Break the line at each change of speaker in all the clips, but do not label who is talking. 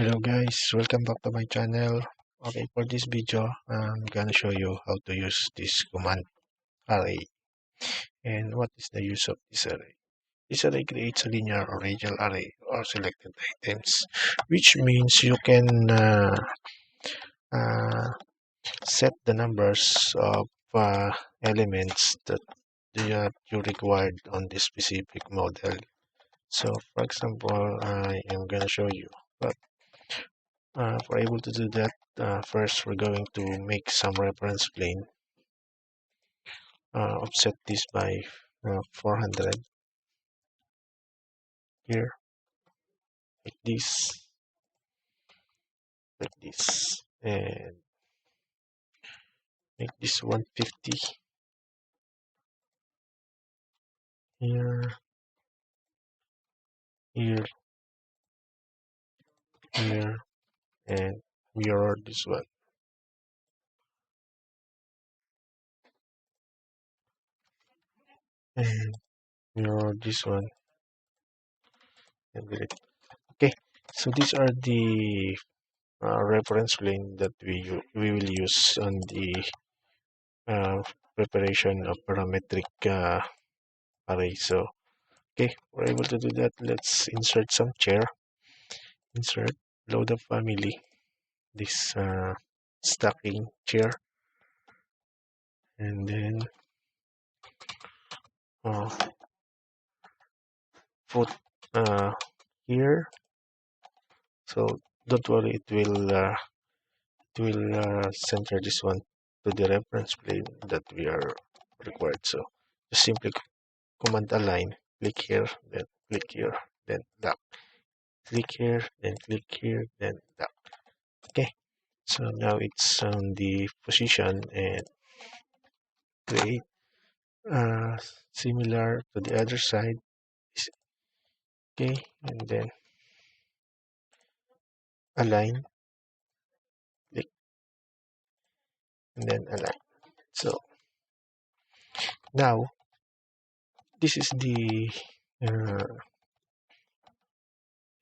Hello guys, welcome back to my channel. Okay, for this video, I'm gonna show you how to use this command array and what is the use of this array. This array creates a linear or radial array or selected items, which means you can uh, set the numbers of elements that you required on this specific model. So, for example, I am gonna show you. But for able to do that, first we're going to make some reference plane. Offset this by 400 here, like this, and make this 150 here, here, here, and mirror this one. And mirror this one. And delete. Okay, so these are the reference plane that we will use on the preparation of parametric array. So okay, we're able to do that. Let's insert some chair. Insert load of family. This stacking chair, and then put here. So don't worry, it will center this one to the reference plane that we are required. So just simply command align, click here, then click here, then lock. Click here, then click here, then lock. Okay, so now it's on the position and create similar to the other side. Okay, and then align, click, and then align. So now this is the uh,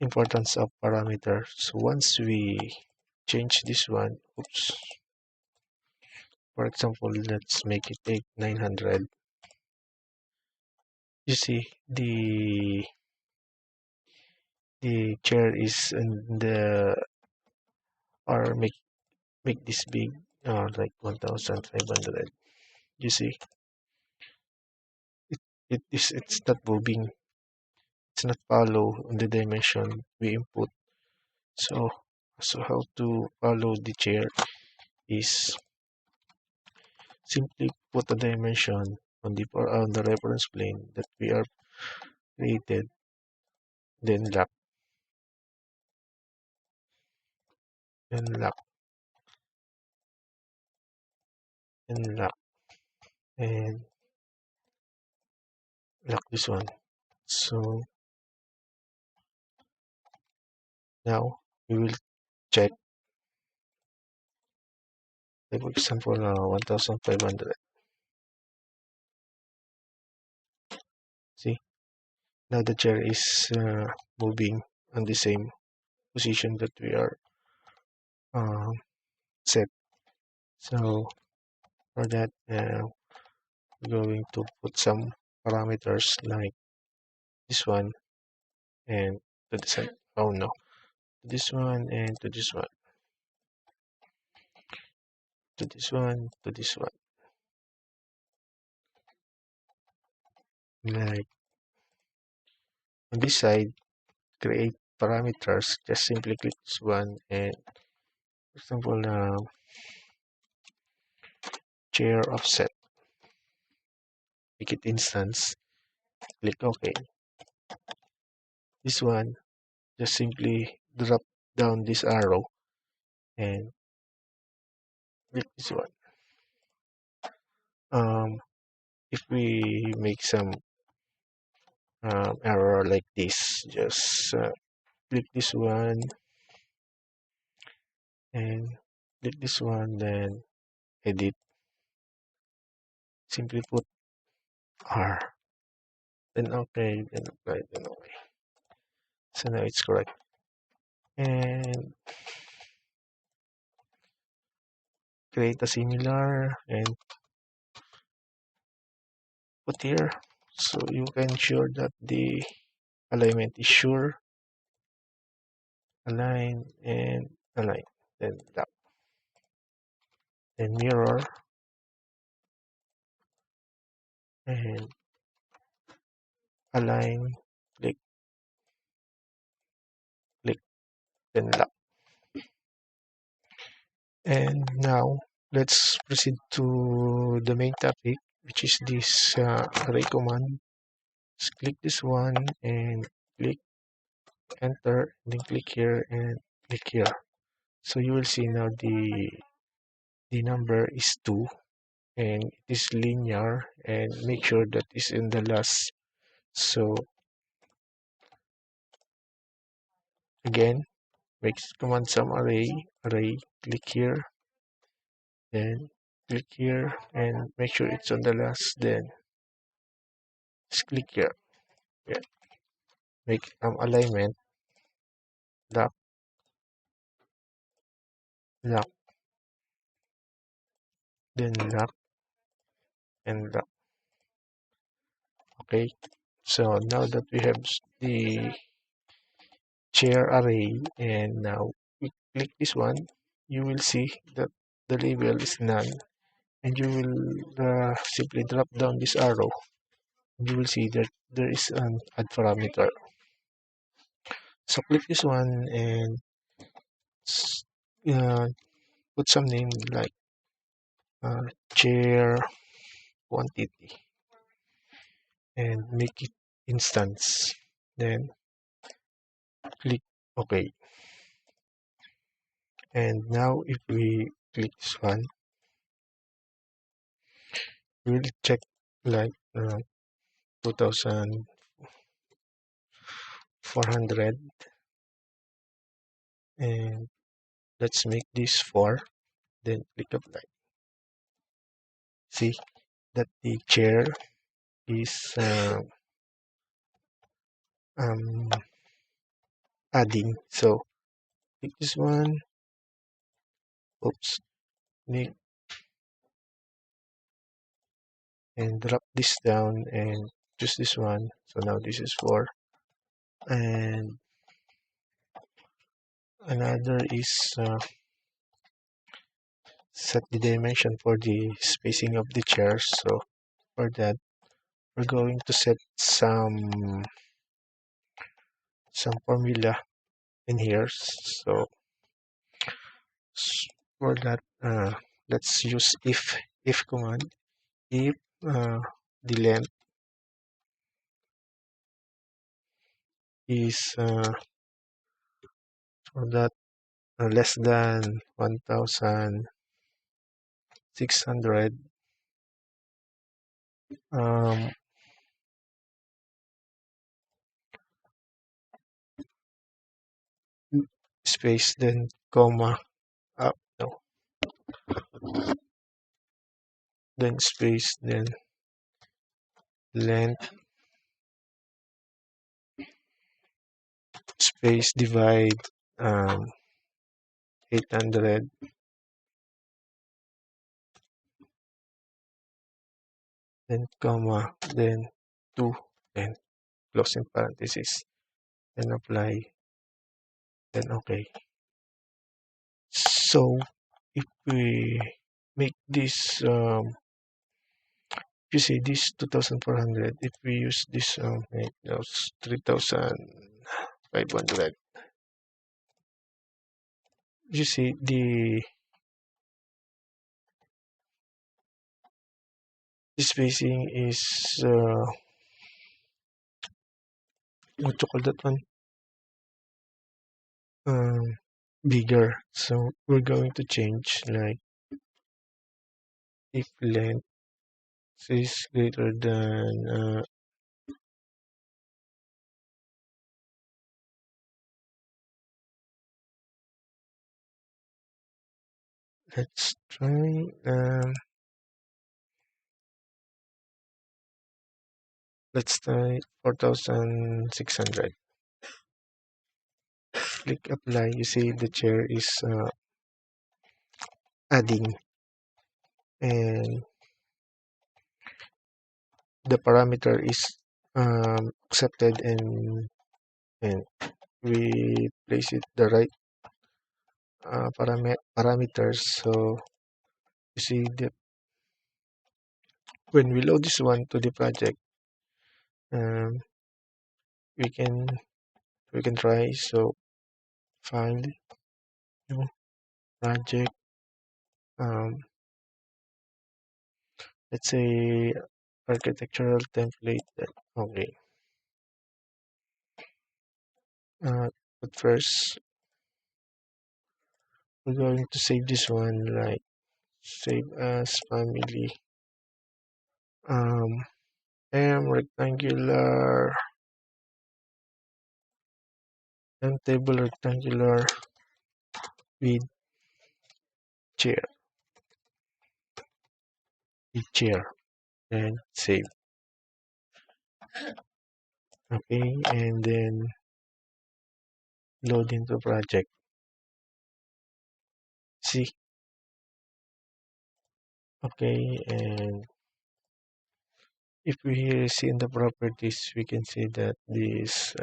importance of parameters. Once we change this one, oops, for example, let's make it 900. You see the chair is in the, or make this big, like 1500. You see it's not moving, it's not follow the dimension we input. So how to follow the chair is simply put a dimension on the reference plane that we are created, then lock, and lock, and lock, and lock this one. So now we will check, like for example, 1500. See, now the chair is moving on the same position that we are set. So for that, we're going to put some parameters like this one and to the side. Oh no, to this one and to this one, to this one, to this one. Like on this side, create parameters. Just simply click this one and, for example, chair offset. Make it instance. Click OK. This one, just simply drop down this arrow and click this one. If we make some error like this, just click this one and click this one, then edit. Simply put R, then OK, then apply, then OK. So now it's correct. And and create a similar and put here, so you can ensure that the alignment is sure. Align and align, then lock, then mirror and align, click, click, then lock. And now let's proceed to the main topic, which is this array command. Just click this one and click enter, then click here and click here. So you will see now the number is 2 and it is linear, and make sure that is in the last. So again, make command sum array, click here, then click here and make sure it's on the last, then just click here. Yeah. Make alignment, lock, lock, then lock and lock. Okay. So now that we have the chair array, and now we click this one, you will see that the label is none, and you will simply drop down this arrow. You will see that there is an add parameter. So click this one and uh, put some name like chair quantity and make it instance. Then click OK. And now if we click this one, we will check like 2400, and let's make this 4, then click apply. See that the chair is adding. So click this one, oops, make and drop this down and choose this one. So now this is 4, and another is set the dimension for the spacing of the chairs. So for that, we're going to set some formula in here. So for that, let's use if command. If the length is for that less than 1600, space, then comma, no, then space, then length, space, divide 800, then comma, then 2, and closing parenthesis, then apply, then OK. So if we make this you see this 2400, if we use this make those 3500, you see the spacing is what you call that one, bigger. So we're going to change like if length is greater than let's try let's try 4600. click apply, you see the chair is adding, and the parameter is accepted, and we place it the right parameters. So you see that when we load this one to the project, um, we can try. So file, new project, um, let's say architectural template. Okay, but first we're going to save this one, like save as family, um rectangular, table rectangular with chair, and save. Okay, and then load into project. See, okay, and if we see in the properties, we can see that this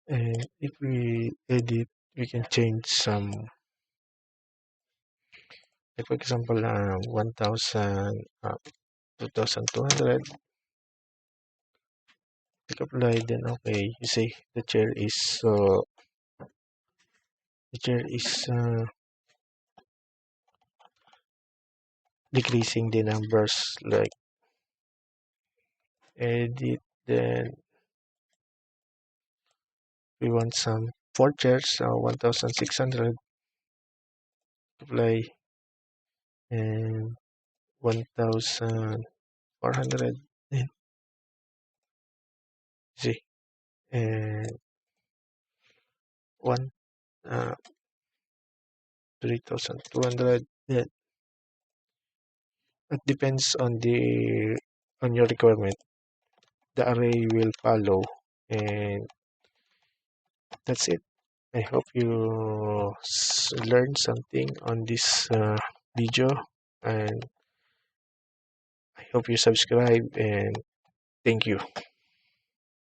and if we edit, we can change some, like for example 1000, 2200, click apply, then okay, you see the chair is decreasing the numbers, like edit, then we want some 4 chairs, 1600, apply, and 1400, and see, and one 3200. Yeah, it depends on your requirement. The array will follow, and that's it. I hope you learned something on this video, and I hope you subscribe, and thank you.